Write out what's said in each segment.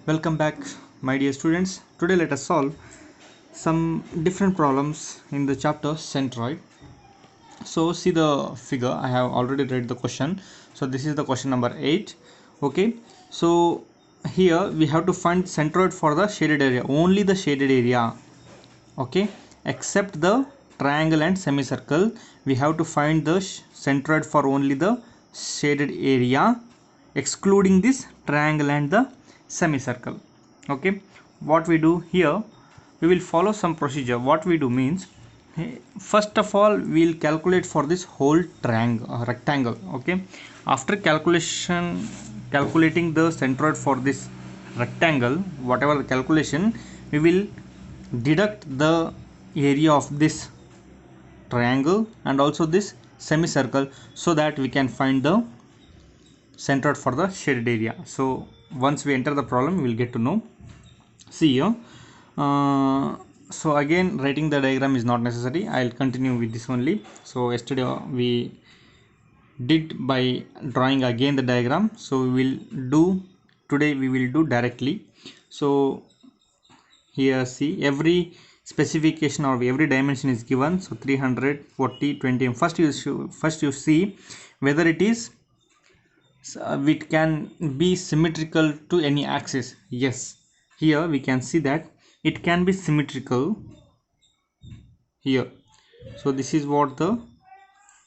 Welcome back, my dear students. Today let us solve some different problems in the chapter centroid. So see the figure. I have already read the question. So this is the question number 8. Okay. So here we have to find centroid for the shaded area. Only the shaded area. Okay. Except the triangle and semicircle. We have to find the centroid for only the shaded area, excluding this triangle and the semicircle. Okay, what we do here, we will follow some procedure. What we do means, first of all we will calculate for this whole triangle rectangle. Okay, after calculating the centroid for this rectangle, whatever the calculation, we will deduct the area of this triangle and also this semicircle, so that we can find the centroid for the shaded area. So once we enter the problem, we will get to know. See here, so again writing the diagram is not necessary. I'll continue with this only. So yesterday we did by drawing again the diagram, so we will do today, we will do directly. So here see, every specification or every dimension is given. So 340 20. First you see whether it is it can be symmetrical to any axis. Yes, here we can see that it can be symmetrical here. So this is what the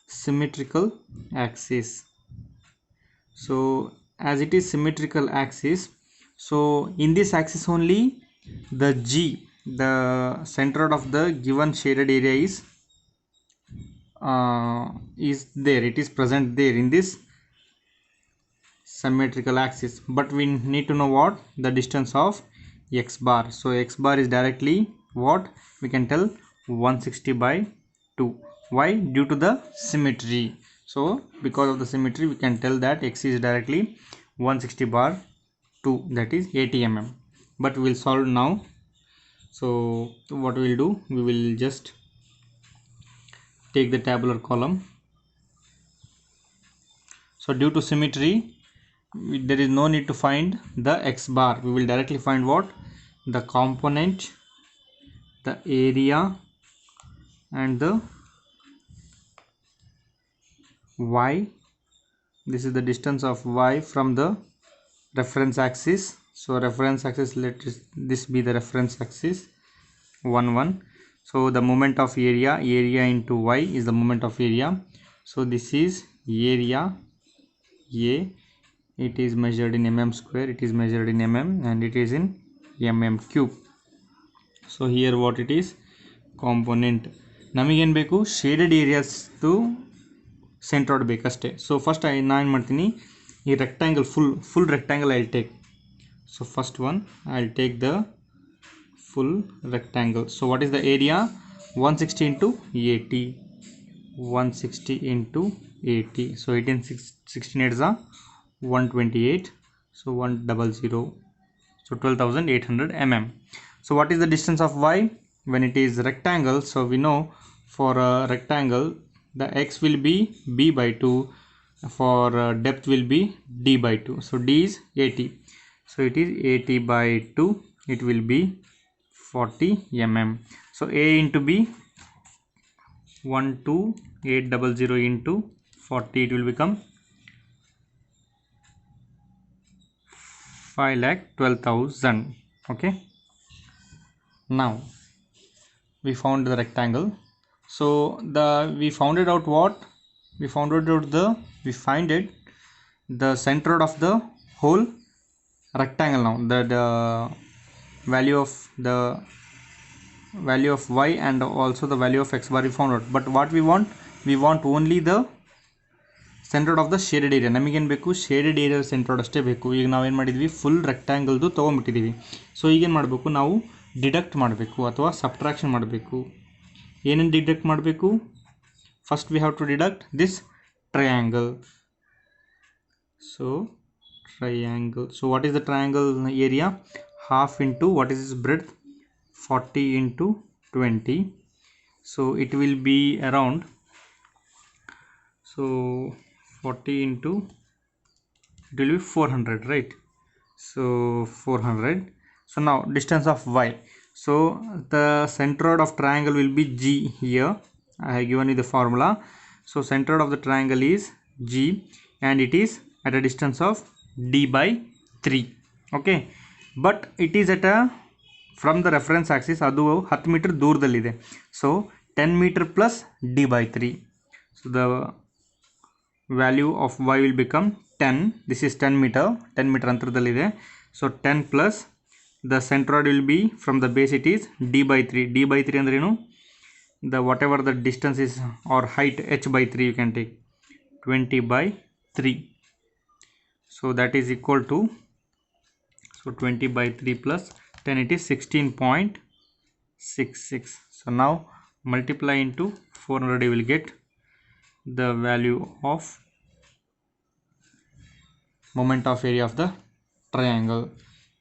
symmetrical axis. So as it is symmetrical axis, so in this axis only the G, the center of the given shaded area is there, it is present there in this symmetrical axis. But we need to know what the distance of x bar. So x bar is directly what we can tell, 160 by 2. Why? Due to the symmetry. So because of the symmetry, we can tell that x is directly 160 bar 2, that is 80 mm. But we will solve now. So what we will do, we will just take the tabular column. So due to symmetry, there is no need to find the x bar. We will directly find what? The component, the area, and the y. This is the distance of y from the reference axis. So reference axis, let this be the reference axis, 1 1. So the moment of area into y is the moment of area. So this is area A. It is measured in mm square, it is measured in mm, and it is in mm cube. So here what it is, component. ನಮಗೇನು ಬೇಕು, shaded areas to centroid ಬೇಕಷ್ಟೇ. So first ನಾನು ಏನು ಮಾಡ್ತೀನಿ, ಈ rectangle full rectangle I will take. So first one I will take the full rectangle. So what is the area? 160 into 80. 160 into 80. So 18 16 8 is 128. So 100. So 12,800 mm. So what is the distance of y when it is rectangle? So we know for a rectangle the x will be b by 2, for depth will be d by 2. So d is 80. So it is 80 by 2. It will be 40 mm. So a into b, 12800 into 40, it will become 5,12,000. Okay, now we found the rectangle. So we found it out what? We find it the center of the whole rectangle. Now the value of y and also the value of x bar we found out. But what we want only the center of the shaded area. ನಮಗೇನು ಬೇಕು, shaded area ಸೆಂಟ್ರೋಡ್ ಅಷ್ಟೇ ಬೇಕು. ಈಗ ನಾವೇನು ಮಾಡಿದ್ವಿ, full ರೆಕ್ಟ್ಯಾಂಗಲ್ದು ತೊಗೊಂಬಿಟ್ಟಿದ್ದೀವಿ. So ಈಗೇನು ಮಾಡಬೇಕು, ನಾವು ಡಿಡಕ್ಟ್ ಮಾಡಬೇಕು ಅಥವಾ ಸಬ್ಟ್ರಾಕ್ಷನ್ ಮಾಡಬೇಕು. ಏನೇನು ಡಿಡಕ್ಟ್ ಮಾಡಬೇಕು? First we have to deduct this triangle. So triangle. So what is the triangle area? Half into what is its breadth? 40 into 20. So it will be around, so 40 into, it will be 400, right? So 400. So now distance of y. So the centroid of triangle will be G here. I have given you the formula. So centroid of the triangle is G and it is at a distance of D by 3. Okay. But it is at a from the reference axis ಅದು 10 meter ದೂರದಲ್ಲಿದೆ. So 10 meter plus D by 3. So the value of y will become 10. This is 10 meter ಅಂತರದಲ್ಲಿದೆ. So 10 plus the centroid will be from the base, it is D by 3. D by 3 ಅಂದ್ರೆ ಏನು, the whatever the distance is or height h by 3 you can take 20 by 3. So that is equal to, so 20 by 3 plus 10, it is 16.66. So now multiply into 400, you will get the value of moment of area of the triangle.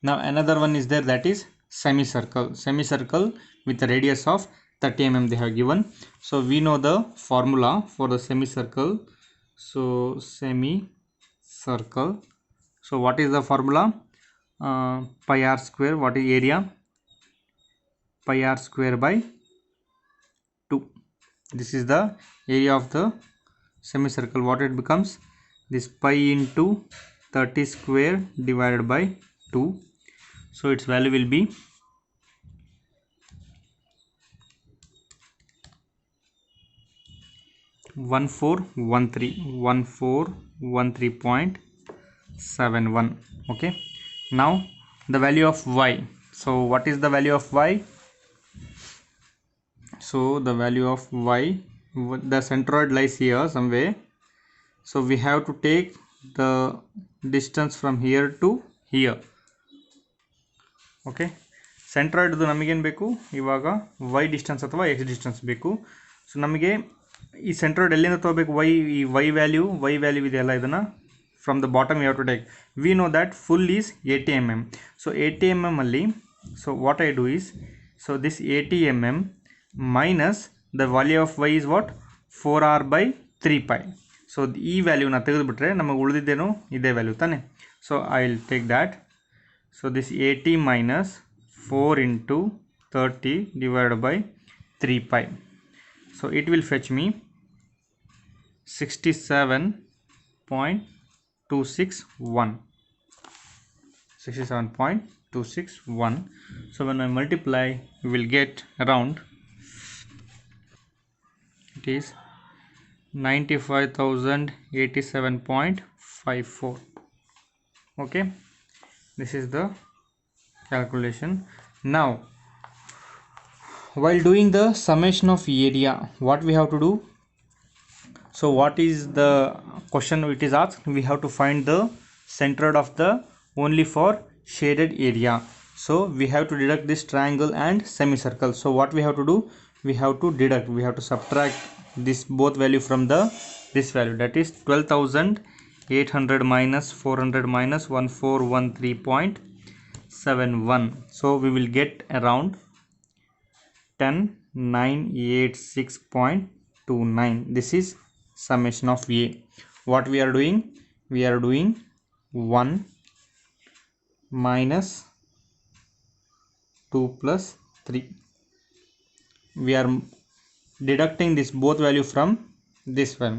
Now another one is there, that is semicircle. Semicircle with a radius of 30 mm they have given. So we know the formula for the semicircle. So semicircle, so what is the formula? Pi r square. What is area? Pi r square by 2. This is the area of the semicircle. What it becomes? This pi into 30 square divided by 2. So its value will be 1413.71. okay. Now the value of y. So what is the value of y? So the value of y, the centroid lies here somewhere. So we have to take the distance from here to here. okay. Centroid ನಮಗೇನು ಬೇಕು ಇವಾಗ y distance ಅಥವಾ x distance ಬೇಕು. So ನಮಗೆ ಈ centroid ಎಲ್ಲಿಂದ ತಗೋಬೇಕು? y value ಇದೆಯಲ್ಲ, ಇದನ್ನು from the bottom you have to take. We know that full is 80 mm. So 80 mm ಅಲ್ಲಿ, so what I do is, so this 80 mm minus the value of y is what 4r by 3 pi. So ಈ ವ್ಯಾಲ್ಯೂನ ತೆಗೆದುಬಿಟ್ರೆ ನಮಗೆ ಉಳಿದಿದ್ದೇನು ಇದೇ value ತಾನೆ. So I will take that. So this 80 minus 4 into 30 divided by 3 pi. So it will fetch me 67.261. 67.261. So when I multiply, we will get around, it is 95,087.54. okay. This is the calculation. Now while doing the summation of area, what we have to do? So what is the question it is asked? We have to find the centroid of the only for shaded area. So we have to deduct this triangle and semicircle. So what we have to do? We have to deduct, we have to subtract this both value from the this value, that is 12,800 minus 400 minus 1413.71. so we will get around 10986.29. this is summation of a. what we are doing? We are doing 1 minus 2 plus 3. we are deducting this both value from this one.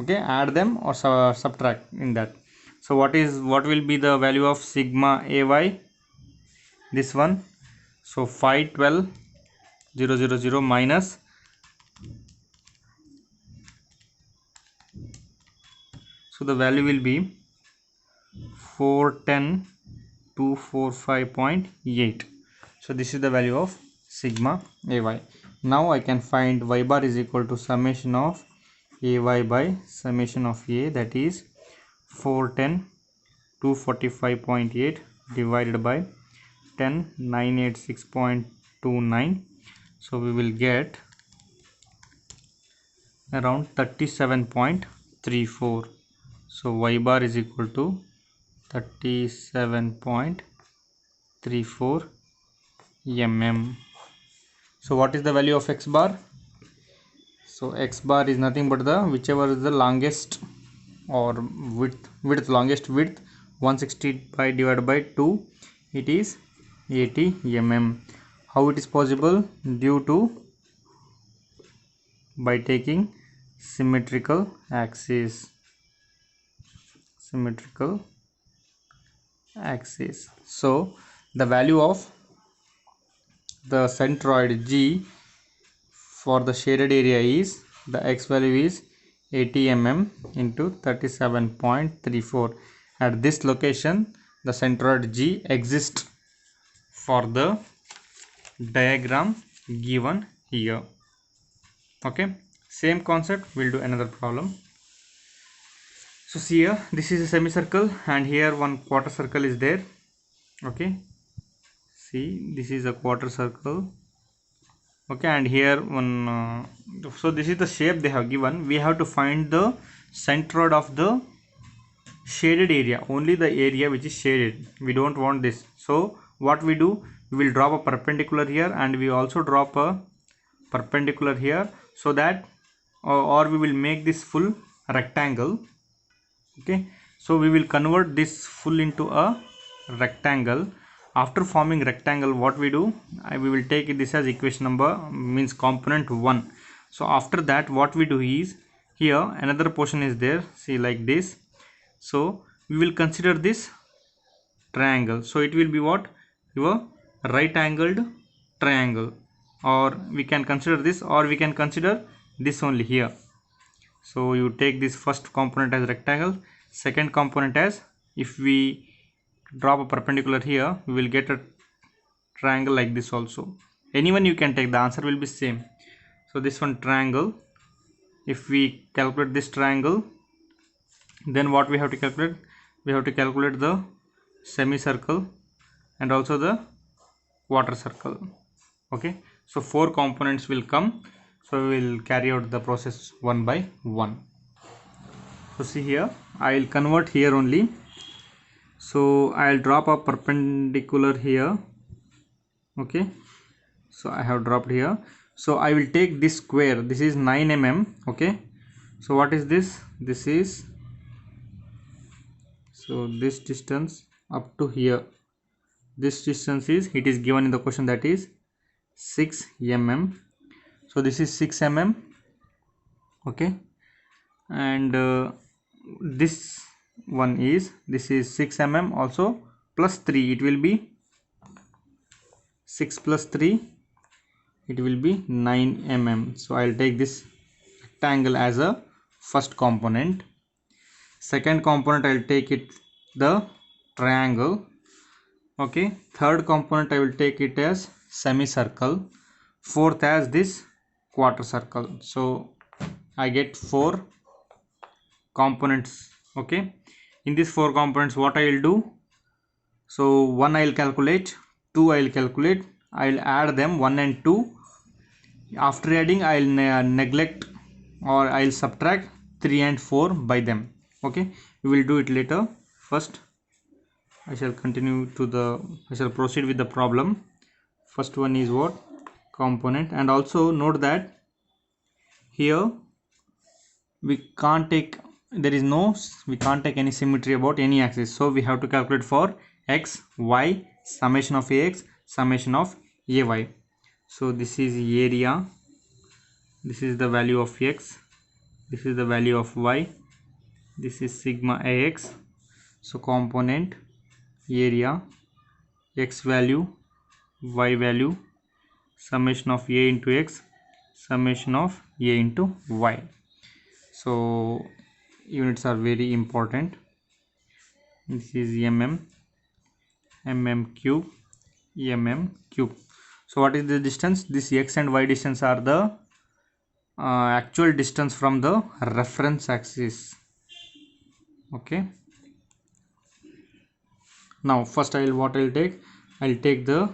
okay, add them or subtract in that. so what will be the value of sigma ay? this one. so 512,000 minus, so the value will be 410,245.8. so this is the value of sigma ay. now I can find y bar is equal to summation of ay by summation of a, that is 410,245.8 divided by 10,986.29. so we will get around 37.34. so y bar is equal to 37.34 mm. so what is the value of x bar? so x bar is nothing but the whichever is the longest or width longest width 160 divided by 2, it is 80 mm. How it is possible? Due to by taking symmetrical axis. So the value of the centroid G for the shaded area is, the x value is 80 mm into 37.34. At this location the centroid G exists for the diagram given here. Okay, same concept, we'll do another problem. So see here, this is a semicircle and here one quarter circle is there. Okay, see, this is a quarter circle. Okay, and here one so this is the shape they have given. We have to find the centroid of the shaded area, only the area which is shaded. We don't want this. So what we do, we will drop a perpendicular here and we also drop a perpendicular here, so that or we will make this full rectangle. Okay, so we will convert this full into a rectangle. After forming rectangle, what we do, we will take this as equation number, means component 1. So after that what we do is, here another portion is there, see, like this. So we will consider this triangle, so it will be what, your right angled triangle, or we can consider this, or we can consider this only here. So you take this first component as rectangle, second component as, if we drop a perpendicular here, we will get a triangle like this also. Anyone you can take, the answer will be same. So this one triangle, if we calculate this triangle, then what we have to calculate, we have to calculate the semicircle and also the quarter circle. Okay, so 4 components will come, so we will carry out the process one by one. So see here, I will convert here only. So I'll drop a perpendicular here. Okay, so I have dropped here. So I will take this square, this is 9 mm. Okay, so what is this? This is, so this distance up to here, this distance is, it is given in the question, that is 6 mm. So this is 6 mm. Okay, and this one is, this is 6 mm also, plus 3, it will be 6 plus 3, it will be 9 mm. So I'll take this rectangle as a first component. Second component, I'll take it the triangle. Okay, third component I will take it as semicircle. Fourth as this quarter circle. So I get 4 components. Okay, in these 4 components, what I will do, so 1 I will calculate, 2 I will calculate, I will add them 1 and 2. After adding, I will neglect or I will subtract 3 and 4 by them. Okay, we will do it later. First I shall proceed with the problem. First one is what, component. And also note that here we can't take, we can't take any symmetry about any axis, so we have to calculate for x, y, summation of ax, summation of ay. So this is area, this is the value of x, this is the value of y, this is sigma ax. So component area, x value, y value, summation of a into x, summation of a into y. So units are very important. This is mm, mm cube, mm cube. So what is the distance? This x and y distance are the actual distance from the reference axis. Okay, now first I'll take the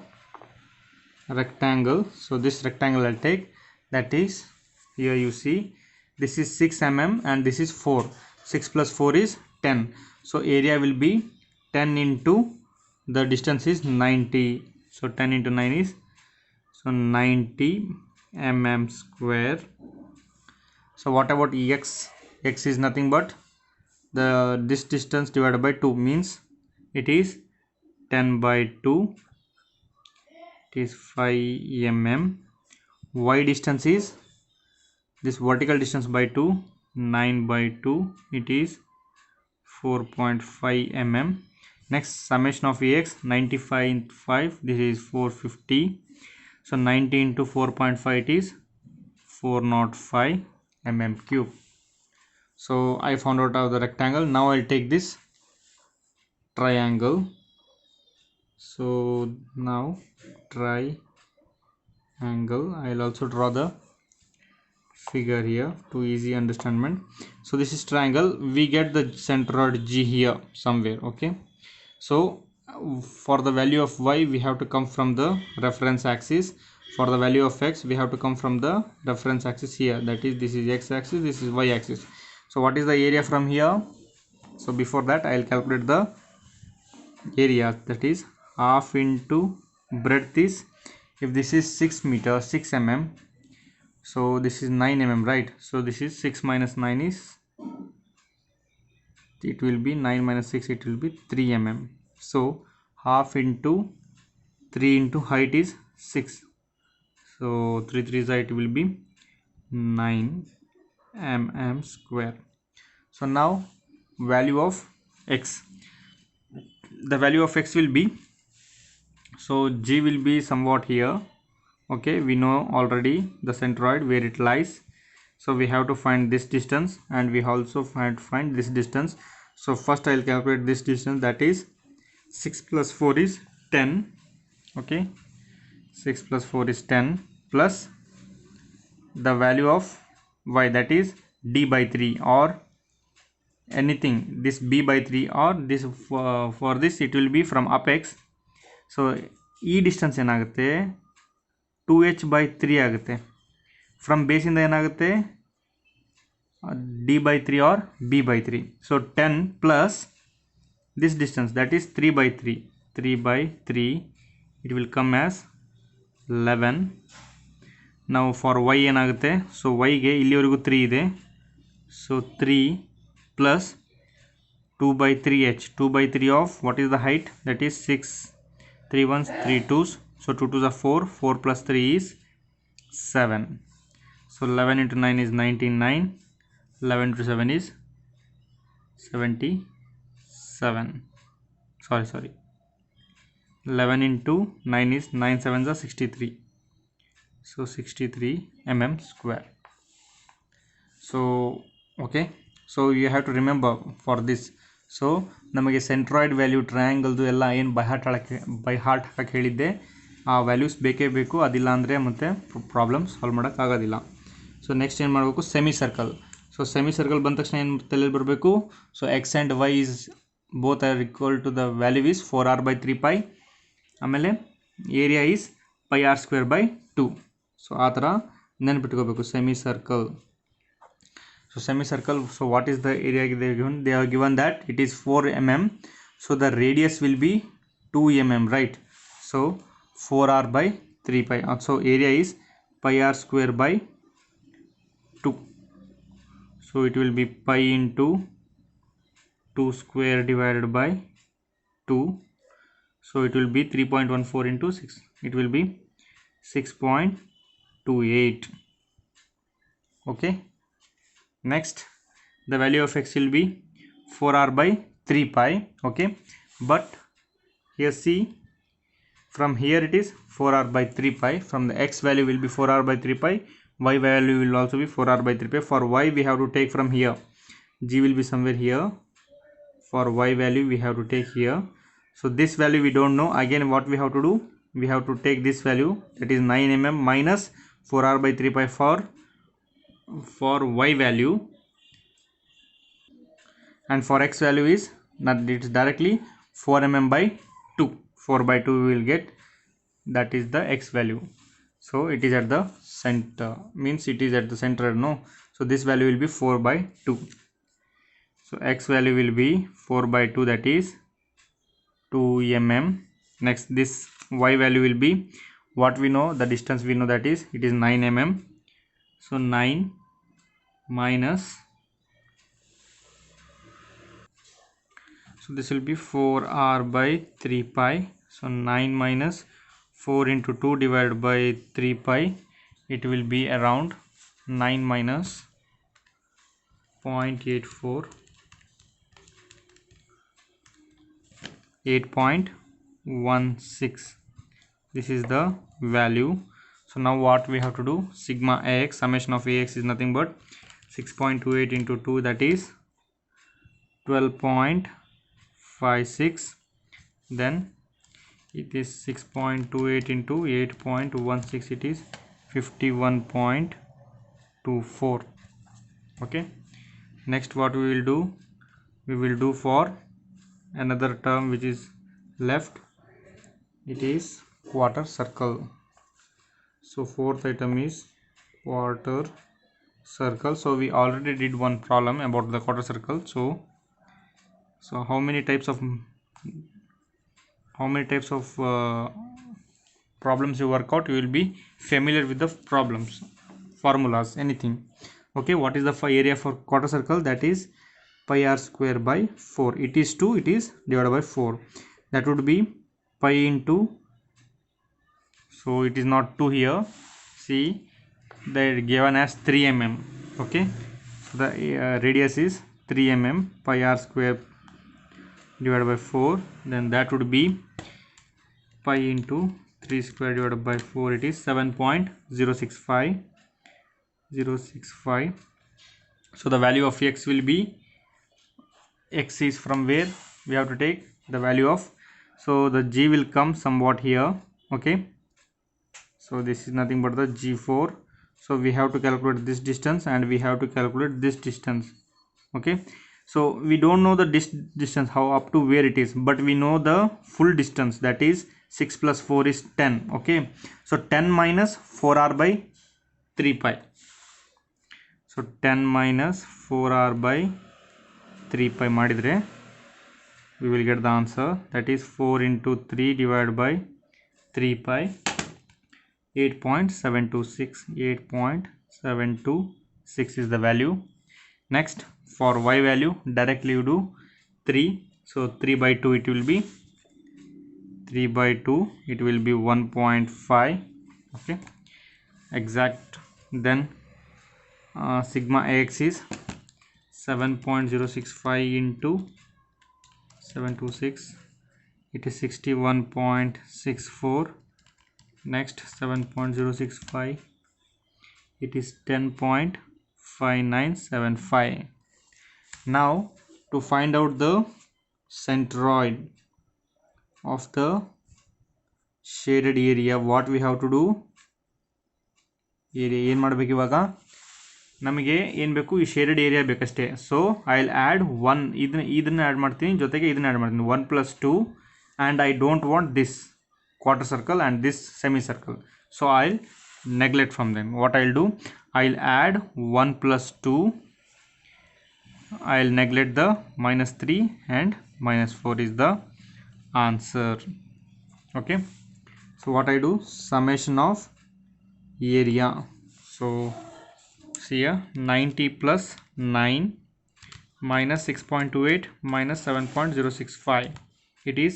rectangle. So this rectangle I'll take, that is, here you see, this is 6 mm and this is 4. 6 plus 4 is 10. So area will be 10 into the distance is 90. So 10 into 9 is, so 90 mm square. So what about x? X is nothing but this distance divided by 2, means it is 10 by 2, it is 5 mm. Y distance is this vertical distance by 2, 9 by 2, it is 4.5 mm. Next, summation of Ax, 95 into 5, this is 450. So 90 into 4.5, it is 405 mm cube. So I found out of the rectangle. Now I'll take this triangle. So now triangle, I'll also draw the figure here to easy understandment. So this is triangle, we get the centroid G here somewhere. Okay, so for the value of y we have to come from the reference axis, for the value of x we have to come from the reference axis here, that is this is x axis, this is y axis. So what is the area from here? So before that I'll calculate the area, that is half into breadth is, if this is 6 meter 6 mm, so this is 9 mm, right? So this is 6 minus 9 is, it will be 9 minus 6, it will be 3 mm. So half into 3 into height is 6, so 3 3 it will be 9 mm square. So now value of x, the value of x will be, so G will be somewhat here. Okay, we know already the centroid where it lies, so we have to find this distance and we also have to find this distance. So first I'll calculate this distance, that is 6 plus 4 is 10. Okay, 6 plus 4 is 10 plus the value of y, that is d by 3 or anything, this b by 3 or this, for this it will be from apex. So ಈ distance ಏನಾಗುತ್ತೆ 2h by 3 ಆಗುತ್ತೆ, from ಬೇಸಿಂದ ಏನಾಗುತ್ತೆ d by 3 or b by 3. So 10 plus this distance, that is 3 by 3, 3 by 3, it will come as 11. Now for y ಏನಾಗುತ್ತೆ, so y ಗೆ ಇಲ್ಲಿವರೆಗೂ 3 ಇದೆ, so 3 plus 2 by 3h, 2 by 3 of what is the height, that is 6, 3 ones 3 twos, so 2 twos are 4, 4 plus 3 is 7, so 11 into 9 is 99, 11 into 7 is 77, sorry 11 into 9 is 9 sevens are 63, so 63 mm square. So okay, so you have to remember for this. So ನಮಗೆ centroid value ಟ್ರಯಾಂಗಲ್ದು ಎಲ್ಲ ಏನು by heart ಹಾಕಕ್ಕೆ ಹೇಳಿದ್ದೆ ಆ values ಬೇಕೇ ಬೇಕು, ಅದಿಲ್ಲ ಅಂದರೆ ಮತ್ತೆ ಪ್ರಾಬ್ಲಮ್ ಸಾಲ್ವ್ ಮಾಡೋಕ್ಕಾಗೋದಿಲ್ಲ. ಸೊ ನೆಕ್ಸ್ಟ್ ಏನು ಮಾಡಬೇಕು, semicircle. So semicircle ಬಂದ ತಕ್ಷಣ ಏನು ತಲೆಯಲ್ಲಿ ಬರಬೇಕು, so x and y is both are equal to the value is 4r by 3 pi, ಆಮೇಲೆ area is πr² by 2. So ಆ ಥರ ನೆನ್ಪಿಟ್ಕೋಬೇಕು semicircle. So semicircle, so what is the area they are given? They are given that it is 4 mm, so the radius will be 2 mm, right? So 4r by 3 pi, so area is πr² by 2, so it will be pi into 2 square divided by 2, so it will be 3.14 into 6, it will be 6.28. okay, next the value of x will be 4r by 3 pi. okay, but here see, from here it is 4r by 3 pi, from the x value will be 4r by 3 pi, y value will also be 4r by 3 pi. For y we have to take from here, g will be somewhere here, for y value we have to take here. So this value we don't know, again what we have to do, we have to take this value, that is 9 mm minus 4r by 3 pi for y value, and for x value is not, it is directly 4 mm by 2, 4 by 2 we will get, that is the x value. So it is at the center, means it is at the center, no? So this value will be 4 by 2, so x value will be 4 by 2, that is 2 mm. Next this y value will be, what we know, the distance we know, that is it is 9 mm, so 9 minus So this will be 4r by 3 pi. So 9 minus 4 into 2 divided by 3 pi. It will be around 9 minus 0.84, 8.16. This is the value. So now what we have to do, sigma ax, summation of ax is nothing but 6.28 into 2, that is 12.56. Then it is 6.28 into 8.16, it is 51.24. okay. Next what we will do, for another term which is left, it is quarter circle. So fourth item is quarter circle. So we already did one problem about the quarter circle. So how many types of problems you work out, you will be familiar with the problems, formulas, anything. Okay, what is the area for quarter circle? That is pi r square by 4. It is 2, it is divided by 4. That would be pi into, so it is not 2 here. See, they are given as 3 mm. Okay, so the radius is 3 mm, pi r square divided by 4. Then that would be pi into 3 square divided by 4. It is 7.065. So the value of x will be, x is from where we have to take the value of, so the g will come somewhat here. Okay, so this is nothing but the g4. So we have to calculate this distance and we have to calculate this distance. Okay, so we don't know the distance, how up to where it is, but we know the full distance, that is 6 plus 4 is 10. Okay, so 10 minus 4r by 3 pi. So 10 minus 4r by 3 pi madidre, we will get the answer, that is 4 into 3 divided by 3 pi, 8.726. 8.726 is the value. Next, for y value, directly you do 3. So 3 by 2 it will be 1.5. okay, exact. Then sigma ax is 7.065 into 726, it is 61.64. next 7.065, it is 10.5975. now to find out the centroid of the shaded area, what we have to do, ಏನು ಮಾಡಬೇಕು ಇವಾಗ, ನಮಗೆ ಏನು ಬೇಕು, ಈ shaded area ಬೇಕಷ್ಟೇ. So I will add 1, ಇದನ್ನ add ಮಾಡ್ತೀನಿ, ಜೊತೆಗೆ ಇದನ್ನ ಆ್ಯಡ್ ಮಾಡ್ತೀನಿ, 1 + 2, and I don't want this quarter circle and this semicircle, so I'll neglect from them. What I'll do, I'll add 1 + 2, I'll neglect the -3 and -4 is the answer. Okay, so what I do, summation of area. So see here, 90 plus 9 minus 6.28 minus 7.065, it is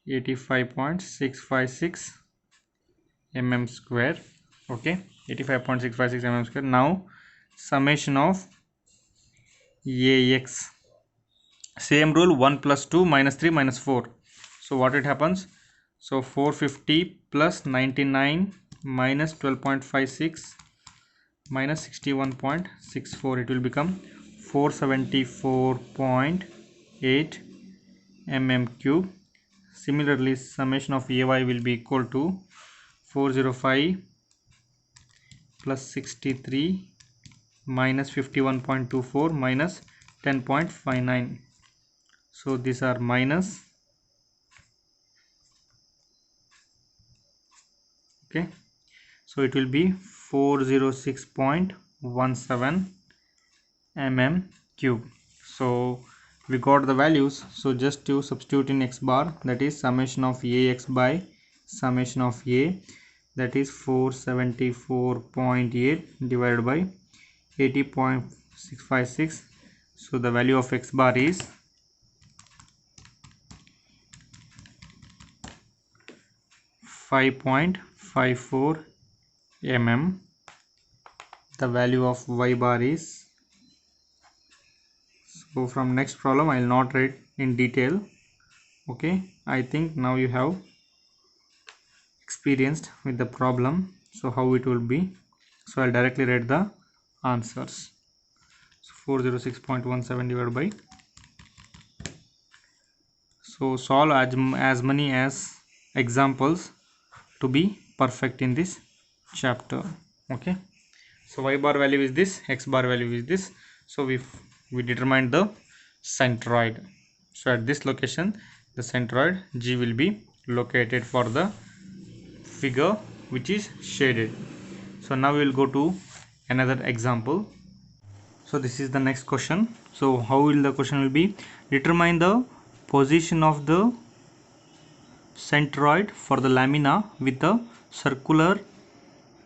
85.656 mm square. Okay, 85.656 mm square. Now summation of ax, same rule, 1 + 2 -3 -4. So what it happens, so 450 plus 99 minus 12.56 minus 61.64, it will become 474.8 mm cube. Similarly, summation of ay will be equal to 405 plus 63 minus 51.24 minus 10.59. So these are minus. Okay, so it will be 406.17 mm cube. So we got the values. So just to substitute in x bar, that is summation of ax by summation of a, that is 474.8 divided by 80.656 So the value of x bar is 5.54 mm. The value of y bar is, so from next problem I will not write in detail. Okay, I think now you have experienced with the problem, so how it will be. So I'll directly write the answers. So 406.17 divided by, so solve as many as examples to be perfect in this chapter. Okay, so y bar value is this, x bar value is this. So we determined the centroid. So at this location the centroid G will be located for the figure which is shaded. So now we will go to another example. So this is the next question. So how will the question will be, determine the position of the centroid for the lamina with the circular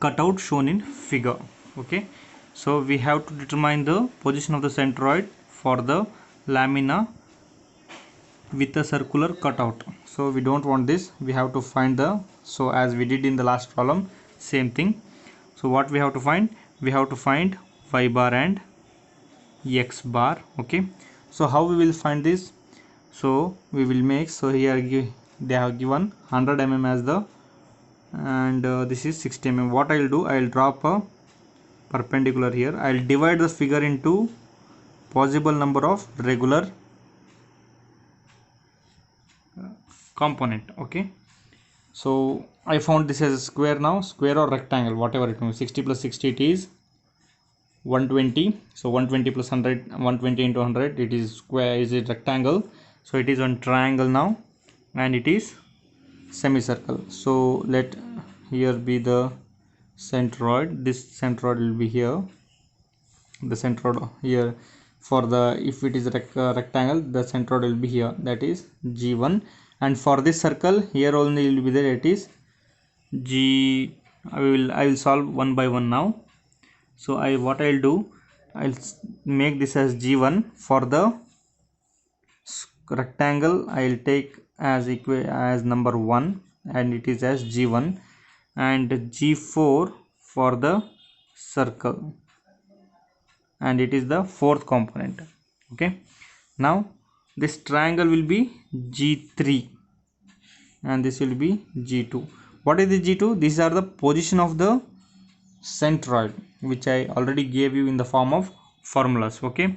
cutout shown in figure. Okay, so we have to determine the position of the centroid for the lamina with a circular cutout. So we don't want this, we have to find the, so as we did in the last problem, same thing. So what we have to find, we have to find y bar and x bar. Okay, so how we will find this, so we will make, so here they have given 100 mm as the, and this is 60 mm. What I will do, I will drop a perpendicular here. I will divide the figure into possible number of regular component. Okay, so I found this as a square now, square or rectangle, whatever it means. 60 plus 60 it is 120. So 120 plus 100, 120 into 100, it is square, is it rectangle. So it is on triangle now, and it is semicircle. So let here be the centroid, this centroid will be here, the centroid here. For the, if it is a rectangle, the centroid will be here, that is G1. And for this circle here only will be there, it is G. I will solve one by one now. So what I'll do, I'll make this as G1. For the rectangle I'll take as number 1, and it is as G1, and G4 for the circle, and it is the fourth component. Okay, now this triangle will be G3, and this will be G2. What is the G2? These are the position of the centroid, which I already gave you in the form of formulas. Okay,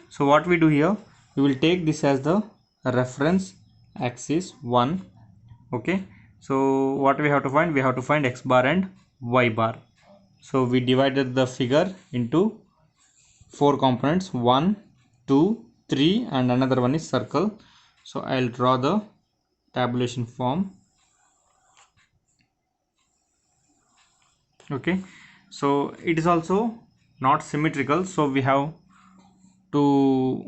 so what we do here, we will take this as the reference axis 1. Okay, so what we have to find, we have to find x bar and y bar. So we divided the figure into 4 components, 1, 2, 3, and another one is circle. So I'll draw the tabulation form. Okay, so it is also not symmetrical, so we have to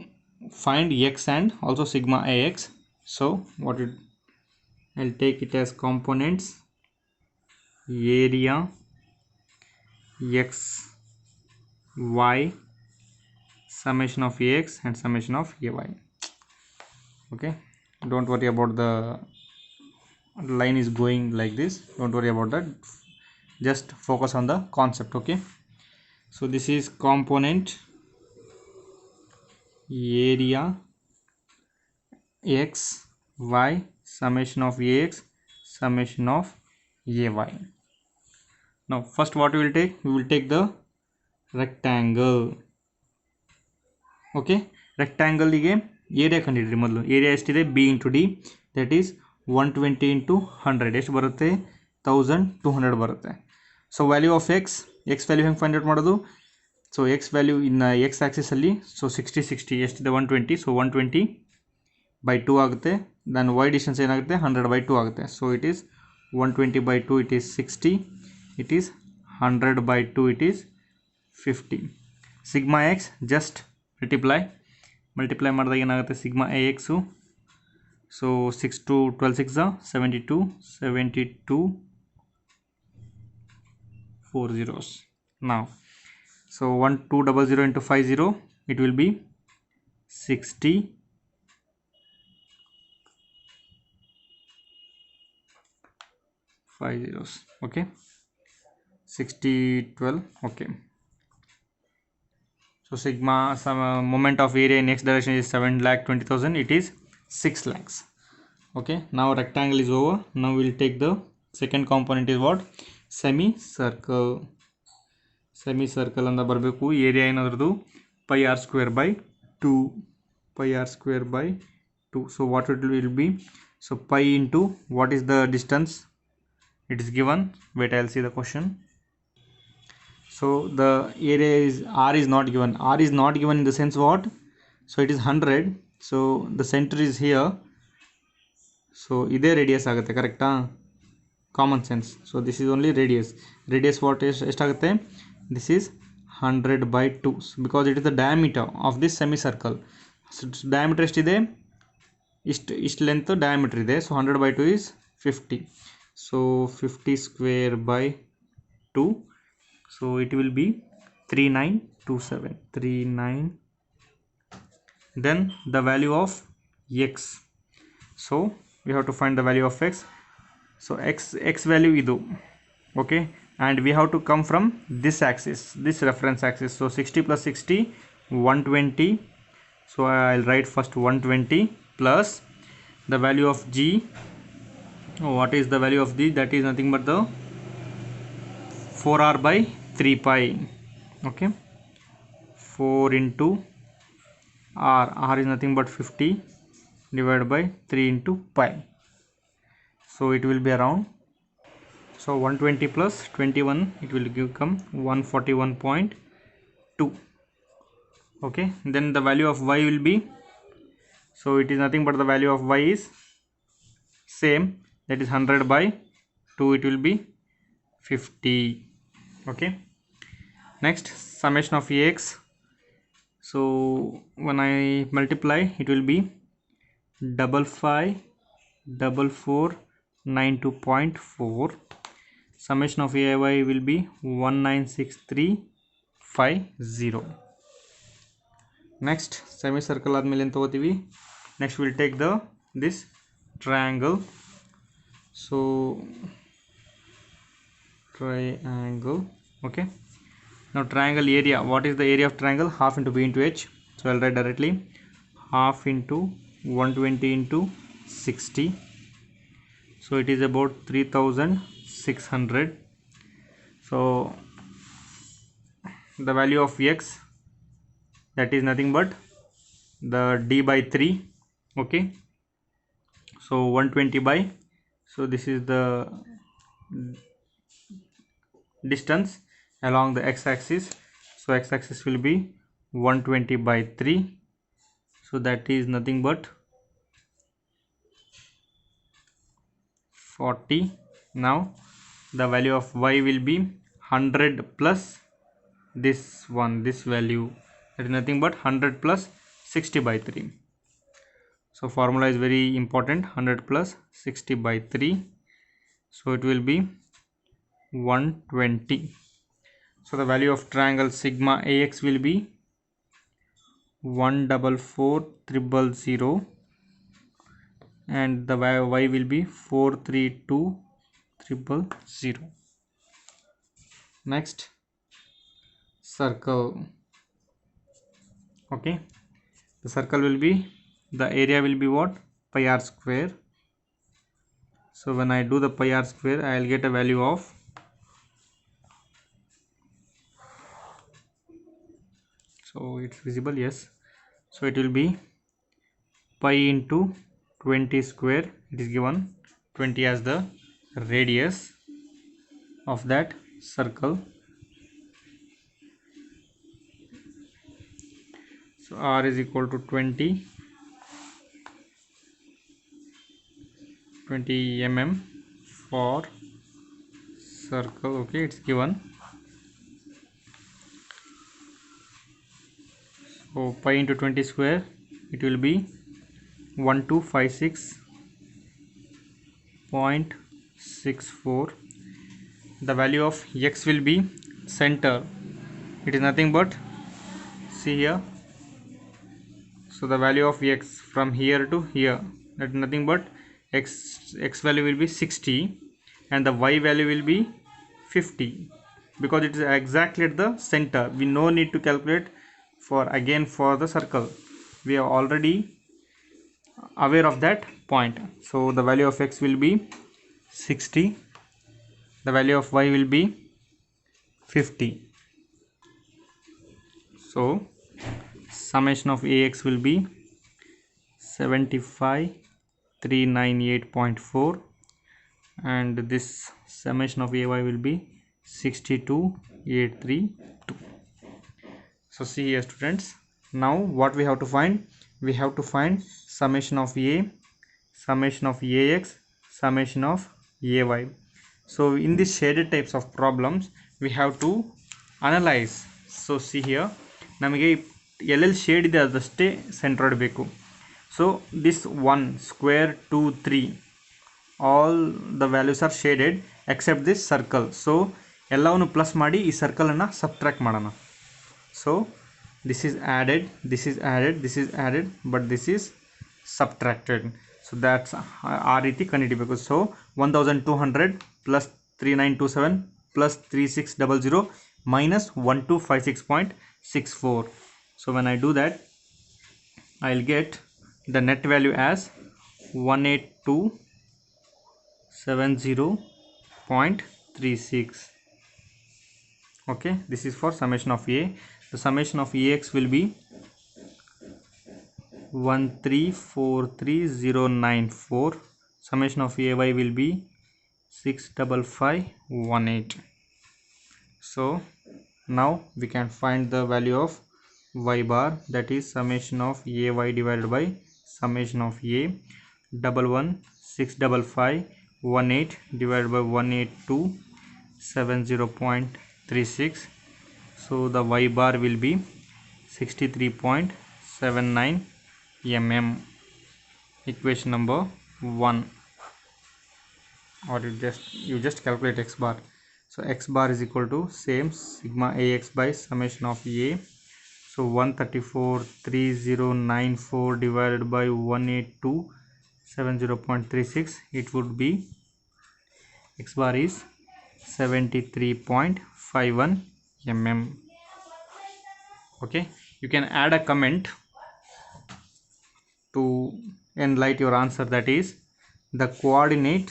find x and also sigma ax. So what it, I'll take it as components, area x y, summation of ax and summation of ay. Okay, don't worry about the line is going like this, don't worry about that, just focus on the concept. Okay, so this is component area x y, summation of ax, summation of ay. Now first what we will take, we will take the rectangle. Okay, rectangle ಗೆ area ಕಂಡುಹಿಡಿಯಿರಿ ಮೊದಲು. Area ಎಷ್ಟಿದೆ, b into d, that is 120 into 100 ಎಷ್ಟು ಬರುತ್ತೆ, 1200 ಬರುತ್ತೆ. So value of X value ಹೆಂಗೆ find out ಮಾಡೋದು, so X value ಇನ್ನು ಎಕ್ಸ್ ಆ್ಯಕ್ಸಿಸಲ್ಲಿ, ಸೊ 60 ಎಷ್ಟಿದೆ 120, ಸೊ 120/2 ಆಗುತ್ತೆ. ದೆನ್ ವೈ ಡಿಸ್ಟೆನ್ಸ್ ಏನಾಗುತ್ತೆ, 100/2 ಆಗುತ್ತೆ. So it is 120/2, it is 60, it is 100/2, it is 50. Sigma X just multiply ಮಾಡಿದಾಗ ಏನಾಗುತ್ತೆ, sigma A x, so 6 to 12 6 72 4 zeros. Now so 1200 into 50, it will be 60 5 zeros. Okay, 60 12. Okay, so sigma some moment of area in x direction is 7,20,000. It is 6 lakhs. Okay, now rectangle is over. Now we'll take the second component is what? Semicircle. Semicircle ಅಂತ ಬರಬೇಕು. Area ಏನಾದ್ರದ್ದು pi r square by 2. Pi r square by 2. So what it will be? So pi into what is the distance? It is given. Wait, I'll see the question. So the area is r is not given. R is not given in the sense what? So it is 100. So the center is here. So ಇದೇ radius ಆಗುತ್ತೆ, ಕರೆಕ್ಟಾ? Common sense. So this is only radius. Radius what ಎಷ್ಟಾಗುತ್ತೆ? This is 100/2 because it is the diameter of this semicircle. Diameter ಎಷ್ಟಿದೆ? ಇಷ್ಟು length diameter ಇದೆ. So 100/2 is 50. So 50 square by 2. So it will be 3927. 39. Then the value of x. So we have to find the value of x. So x value idu. Okay, and we have to come from this axis, this reference axis. So 60 plus 60 120. So I'll write first 120 plus the value of g. What is the value of g? That is nothing but the 4r by 3 pi. Okay, 4 into r is nothing but 50 divided by 3 into pi. So it will be around, so 120 plus 21, it will come 141.2. okay, then the value of y will be, so it is nothing but the value of y is same, that is 100/2. It will be 50. okay, next summation of x. So when I multiply, it will be 554492.4. summation of ay will be 196350. next semicircle ಆದ್ಮೇಲೆ ಏನು ತಗೋತೀವಿ? next we'll take this triangle. so triangle. okay, now triangle area. what is the area of triangle? Half into b into h. so I'll write directly half into 120 into 60. so it is about 3600. so the value of x, that is nothing but the d/3. okay, so 120 so this is the distance along the x-axis. so x-axis will be 120/3. so that is nothing but 40. now the value of y will be 100 plus this value, that is nothing but 100 plus 60/3. so formula is very important. 100 plus 60/3. so it will be 120. so the value of triangle sigma ax will be 144,300 and the y will be 432,300. next circle. okay, the circle will be, the area will be what? pi r square. so when I do the pi r square, I will get a value of, so it's visible, yes. so it will be pi into 20 square. it is given 20 as the radius of that circle. so r is equal to 20 mm for circle. okay, it's given. so pi into 20 square, it will be 1256.64. the value of x will be center. it is nothing but, see here, so So the value of x from here to here, that nothing but x value will be 60 and the y value will be 50, because it is exactly at the center. We no need to calculate for the circle. We are already aware of that point. So the value of x will be 60, the value of y will be 50. So summation of ax will be 75,398.4 and this summation of ay will be 62,832. So see here students, now what we have to find? We have to find summation of a, summation of ax, summation of ay. So in these shaded types of problems we have to analyze. So see here, ನಮಗೆ ಎಲ್ಲೆಲ್ಲಿ shade ಇದೆ ಅದಷ್ಟೇ centroid ಬೇಕು. So this 1 square 2 3 all the values are shaded except this circle. So ಎಲ್ಲವನ್ನು plus ಮಾಡಿ ಈ ಸರ್ಕಲನ್ನು subtract ಮಾಡೋಣ. So this is added, this is added, this is added, but this is subtracted. So that's ಆ ರೀತಿ ಕಂಡುಹಿಡಿಬೇಕು. So 1200 plus 3927 plus 3600 minus 1256.64. So when I do that, I'll get the net value as 18270.36. okay, this is for summation of a. The summation of ax will be 1343094. Summation of ay will be 65518. So now we can find the value of y bar, that is summation of ay divided by summation of a. 1165518 divided by 18270.36. so the y bar will be 63.79 mm. Equation number 1, or you just calculate x bar. So x bar is equal to same sigma ax by summation of a. So 1343094 divided by 18270.36, it would be x bar is 73.51 mm. okay, you can add a comment to enlighten your answer, that is the coordinate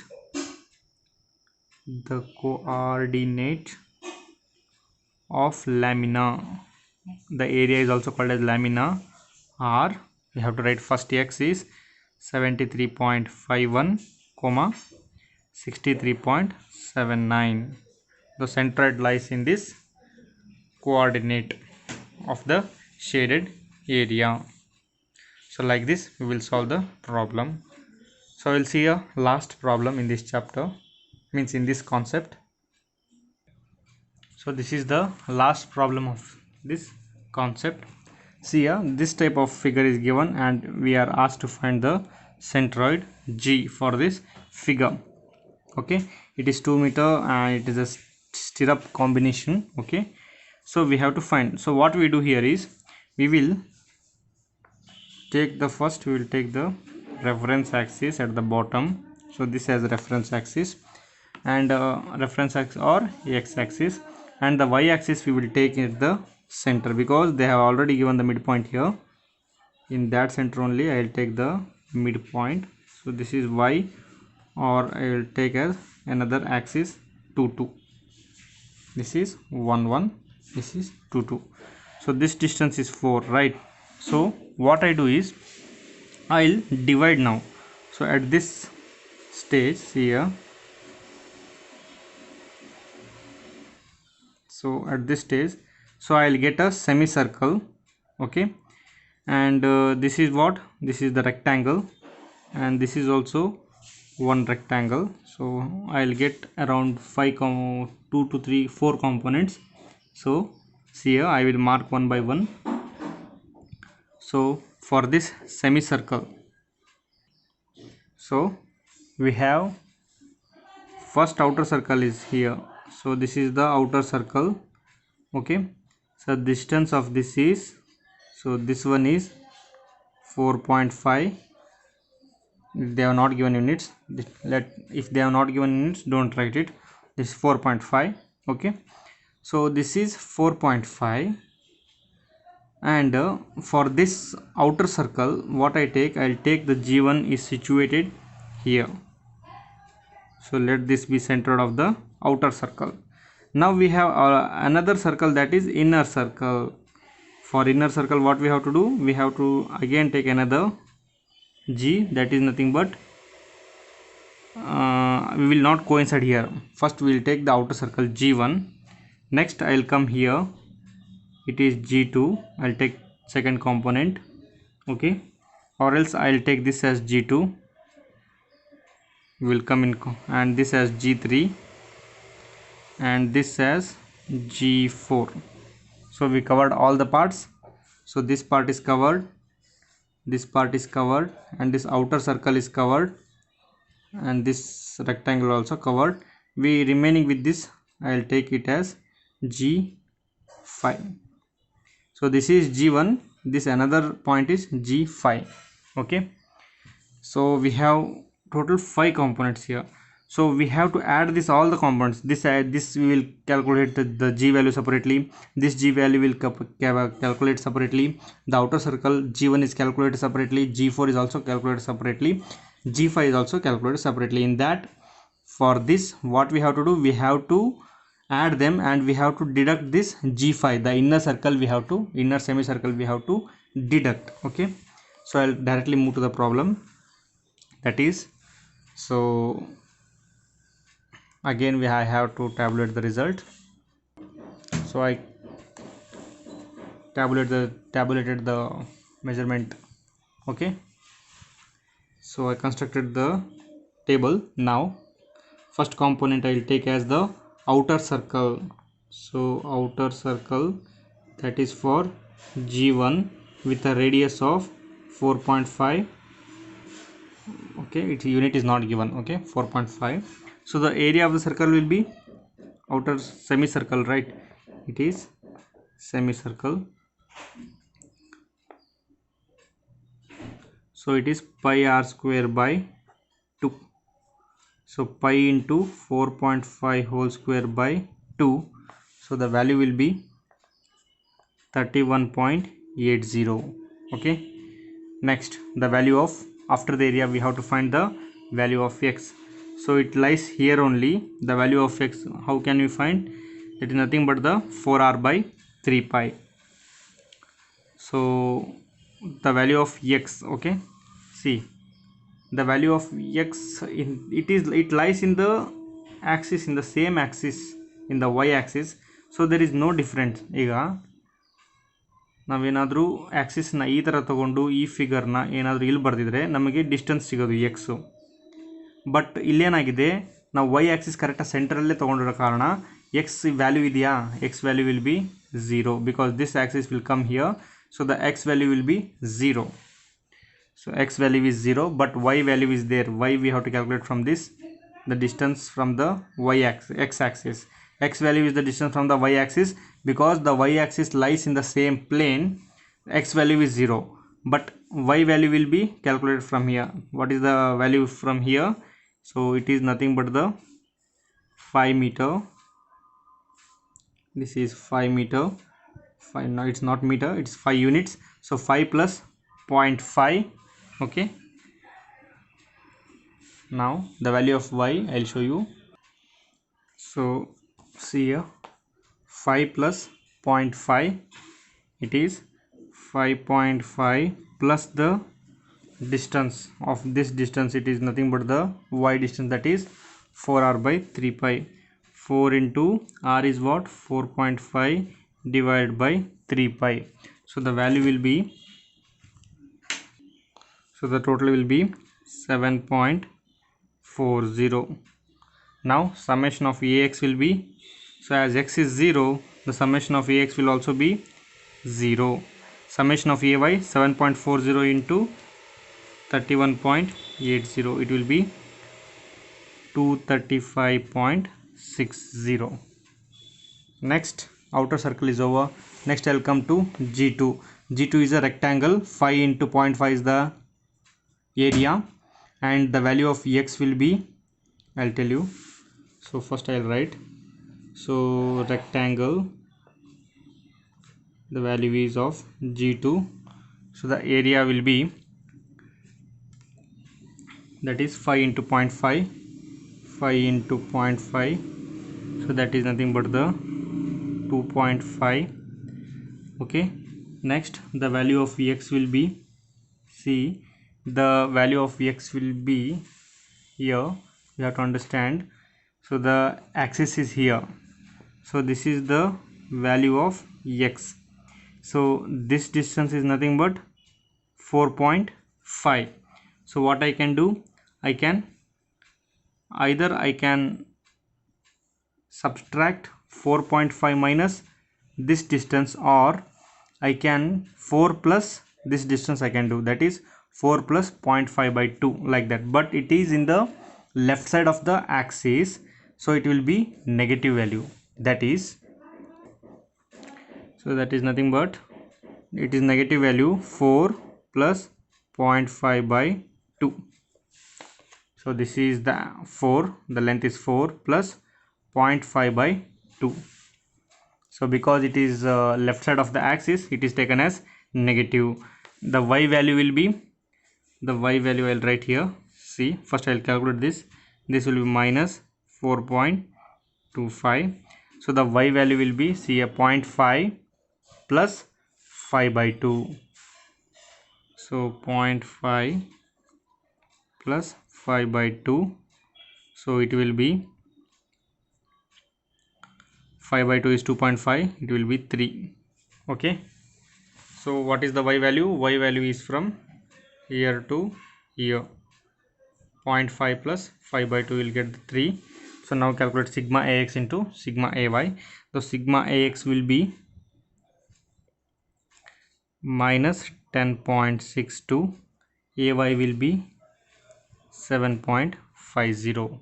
of lamina. The area is also called as lamina, or we have to write first x is 73.51 comma 63.79. the centroid lies in this coordinate of the shaded area. So like this we will solve the problem. So we'll see a last problem in this chapter, means in this concept. So this is the last problem of this concept. See here, this type of figure is given and we are asked to find the centroid G for this figure. okay, it is 2 meter and it is a stirrup combination. okay, so we have to find. So what we do here is we will take the reference axis at the bottom. So this has reference axis and reference axis or x axis, and the y axis we will take at the center, because they have already given the midpoint here. In that center only I will take the midpoint. So this is y, or I will take as another axis 2 2. This is 1 1, this is 2 2. So this distance is 4, right? So what I do is I'll divide now. So at this stage here, so at this stage, so I'll get a semicircle. okay, and this is what? This is the rectangle, and this is also one rectangle. So I'll get around 2 to 3 4 components. So see here, I will mark one by one. So for this semicircle, so we have first outer circle is here. So this is the outer circle. okay, so distance of this is, so this one is 4.5. They have not given units. If they have not given units, don't write it. This is 4.5. okay, so this is 4.5, and for this outer circle what I'll take the G1 is situated here. So let this be centered of the outer circle. Now we have another circle, that is inner circle. For inner circle what we have to do, we have to again take another G, that is nothing but we will not coincide here. First we will take the outer circle G1, next I will come here, it is G2, I will take second component, okay, or else I will take this as G2, will come in, and this as G3 and this as G4. So we covered all the parts. So this part is covered, this part is covered, and this outer circle is covered, and this rectangle also covered. We remaining with this, I will take it as G5. So this is G1, this another point is G5. okay, so we have total 5 components here. So we have to add this all the components. This we will calculate the G value separately, this G value will calculate separately, the outer circle G1 is calculated separately, G4 is also calculated separately, G5 is also calculated separately. In that, for this what we have to do, we have to add them and we have to deduct this G5, the inner circle we have to, inner semicircle we have to deduct. okay, so I'll directly move to the problem. That is, so again I have to tabulate the result. So I tabulated the measurement. okay, so I constructed the table. Now first component I will take as the outer circle. So outer circle, that is for G1 with a radius of 4.5. okay, its unit is not given. okay, 4.5. so the area of the circle will be outer semicircle, right? It is semicircle. So it is pi r square by 2. So pi into 4.5 whole square by 2. So the value will be 31.80. okay, next the value of, after the area we have to find the value of x. So it lies here only, the value of x. How can we find? It is nothing but the 4r by 3 pi. So the value of x, okay, see the value of x it lies in the axis, in the same axis, in the y axis. So there is no difference. ಈಗ ನಾವೇನಾದರೂ ಆ್ಯಕ್ಸಿಸ್ನ ಈ ಥರ ತೊಗೊಂಡು ಈ ಫಿಗರ್ನ ಏನಾದರೂ ಇಲ್ಲಿ ಬರೆದಿದ್ರೆ ನಮಗೆ distance ಸಿಗೋದು ಎಕ್ಸು. ಬಟ್ ಇಲ್ಲೇನಾಗಿದೆ, ನಾವು ವೈ ಆ್ಯಕ್ಸಿಸ್ ಕರೆಕ್ಟಾಗಿ ಸೆಂಟ್ರಲ್ಲೇ ತೊಗೊಂಡಿರೋ ಕಾರಣ ಎಕ್ಸ್ ವ್ಯಾಲ್ಯೂ ಇದೆಯಾ, X value will be 0 because this Axis will come here. So the X value will be 0. So x value is 0, but y value is there. Y we have to calculate from this, the distance from the y axis, x axis. X value is the distance from the y axis, because the y axis lies in the same plane. X value is 0, but y value will be calculated from here. What is the value from here? So it is nothing but the 5 meter. This is 5 meter. 5, no, it's not meter, it's 5 units. So 5 plus 0.5. okay, now the value of y I'll show you. So see here, 5 plus 0.5, it is 5.5 plus the distance of this distance, it is nothing but the y distance, that is 4r by 3 pi. 4 into r is what, 4.5 divided by 3 pi. So the value will be, so the total will be 7.40. Now summation of ax will be, so as x is 0, the summation of ax will also be 0. Summation of ay 7.40 into 31.80, it will be 235.60. Next outer circle is over. Next I'll come to G2. G2 is a rectangle, 5 into 0.5 is the area, and the value of x will be, I'll tell you. So first I'll write, so rectangle, the value is of G2, so the area will be, that is 5 into 0.5, 5 into 0.5, so that is nothing but the 2.5. okay, next the value of x will be, see, the value of x will be here, you have to understand. So the axis is here, so this is the value of x, so this distance is nothing but 4.5. so what I can do, I can subtract 4.5 minus this distance, or I can 4 plus this distance I can do, that is 4 plus 0.5 by 2, like that, but it is in the left side of the axis, so it will be negative value, that is, so that is nothing but, it is negative value 4 plus 0.5 by 2. So this is the 4, the length is 4 plus 0.5 by 2. So because it is left side of the axis, it is taken as negative. The y value will be, the y value I'll write here. See, first I'll calculate this. This will be minus 4.25. So the y value will be, see, a 0.5 plus 5 by 2. So 0.5 plus 5 by 2. So it will be 5 by 2 is 2.5, it will be 3. okay, so what is the y value? Y value is from here to here, 0.5 plus 5 by 2 will get the 3. So now calculate sigma ax into sigma ay. So sigma ax will be minus 10.62, ay will be 7.50.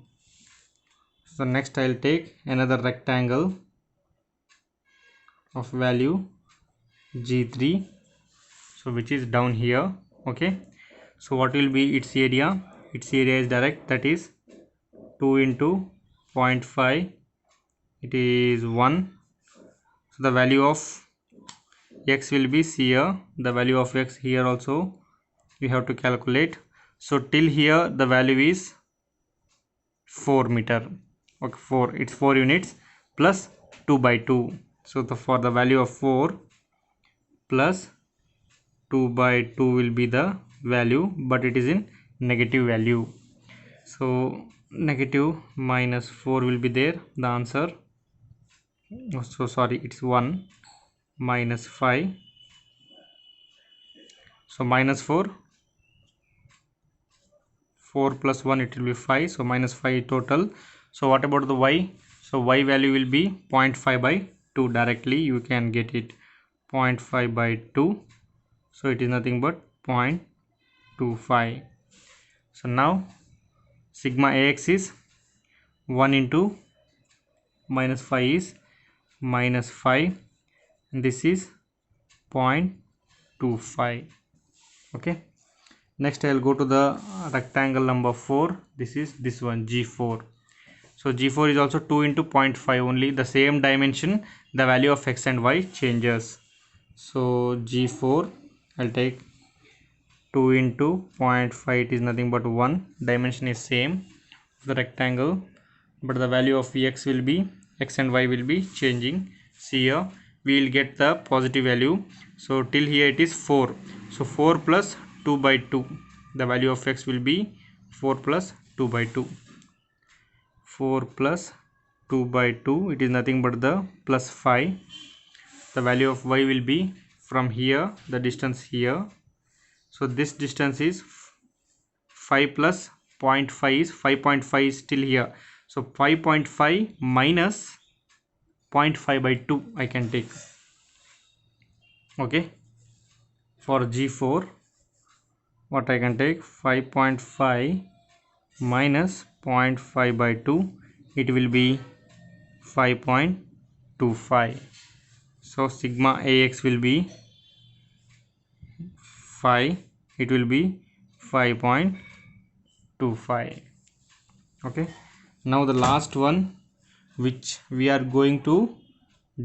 so next I'll take another rectangle of value G3, so which is down here. okay, so what will be its area? Its area is direct, that is 2 into 0.5, it is 1. So the value of x will be here, the value of x here also we have to calculate. So till here the value is 4 meter. okay, 4, it's 4 units plus 2 by 2. So for the value of 4 plus 2 by 2 will be the value, but it is in negative value. So negative minus 4 will be there, the answer. So sorry, it's 1 minus 5. So minus 4 plus 1, it will be 5. So minus 5 total. So what about the y? So y value will be 0.5 by 2. Directly you can get it, 0.5 by 2. So it is nothing but 0.25. So now sigma ax is 1 into minus 5 is minus 5, and this is 0.25. okay, next I'll go to the rectangle number 4. This is this one, G4. So G4 is also 2 into 0.5 only, the same dimension, the value of x and y changes. So G4, I'll take 2 into 0.5, it is nothing but 1, dimension is same of the rectangle, but the value of x will be, x and y will be changing. See here, we will get the positive value. So till here it is 4. So 4 plus 2 by 2, the value of x will be 4 plus 2 by 2. 4 plus 2 by 2, it is nothing but the plus 5. The value of y will be from here, the distance here. So this distance is 5 plus 0.5 is 5.5 is still here. So 5.5 minus 0.5 by 2 I can take. okay, for G4 what I can take, 5.5 minus 0.5 by 2, it will be 5.25. so sigma ax will be 5, it will be 5.25. okay. Now the last one which we are going to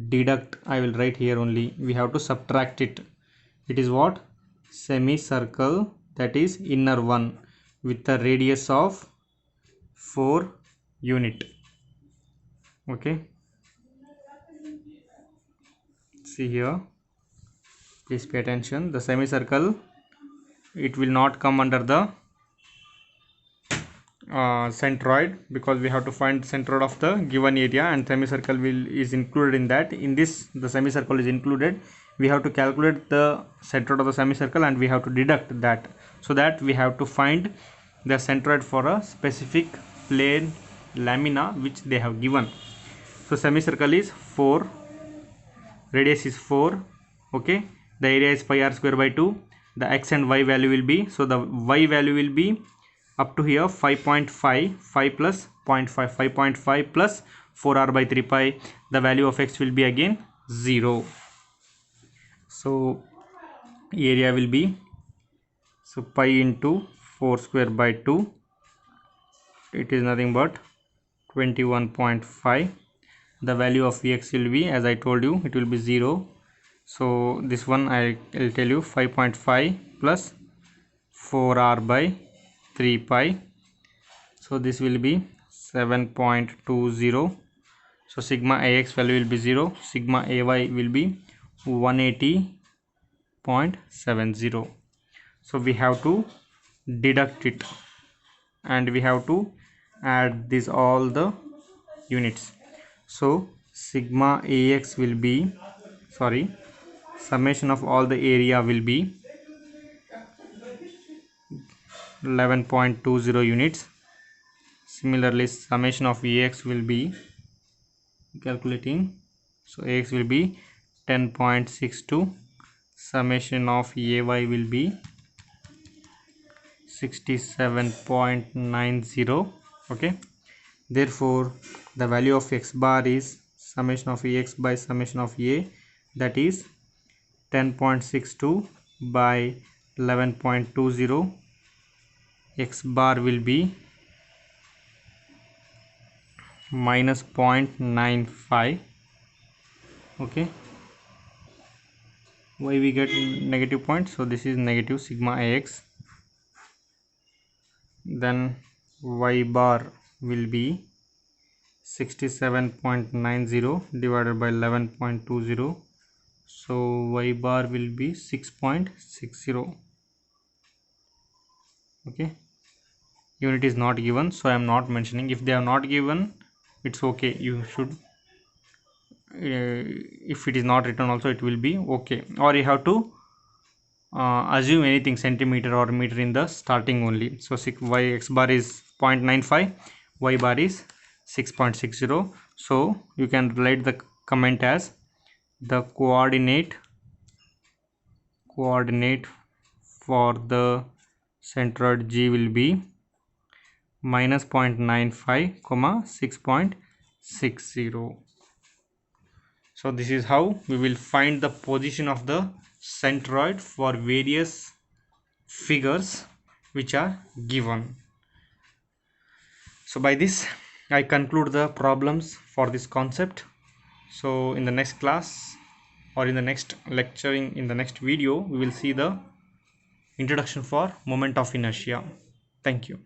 deduct, I will write here only, we have to subtract it. It is what? Semicircle, that is inner one, with a radius of 4 unit. Okay, see here, please pay attention. The semicircle, it will not come under the centroid, because we have to find the centroid of the given area, and semicircle is included in that. In this, the semicircle is included. We have to calculate the centroid of the semicircle and we have to deduct that, so that we have to find the centroid for a specific plane lamina which they have given. So semicircle is 4, radius is 4. okay, the area is pi r square by 2. The x and y value will be, so the y value will be up to here 5.5, 5 plus 0.5, 5.5 plus 4r by 3 pi. The value of x will be again 0. So area will be, so pi into 4 square by 2, it is nothing but 21.5. the value of Vx will be, as I told you, it will be 0. So this one I will tell you, 5.5 plus 4r by 3 pi, so this will be 7.20. so sigma Ax value will be 0, sigma Ay will be 180.70. so we have to deduct it and we have to add these all the units. So sigma Ax will be, summation of all the area will be 11.20 units. Similarly, summation of Ax will be, calculating, so Ax will be 10.62, summation of Ay will be 67.90. okay, therefore the value of x bar is summation of Ax by summation of A, that is 10.62 by 11.20. x bar will be minus 0.95. okay, why we get negative point? So this is negative sigma Ax. Then y bar will be 67.90 divided by 11.20, so y bar will be 6.60. okay, unit is not given, so I am not mentioning. If they are not given, it's okay, you should, if it is not written also it will be okay, or you have to assume anything, centimeter or meter in the starting only. So x bar is 0.95, y bar is 6.60. so you can write the comment as the coordinate for the centroid G will be minus 0.95, 6.60. so this is how we will find the position of the centroid for various figures which are given. So by this I conclude the problems for this concept. So in the next class or in the next lecturing, in the next video, we will see the introduction for moment of inertia. Thank you.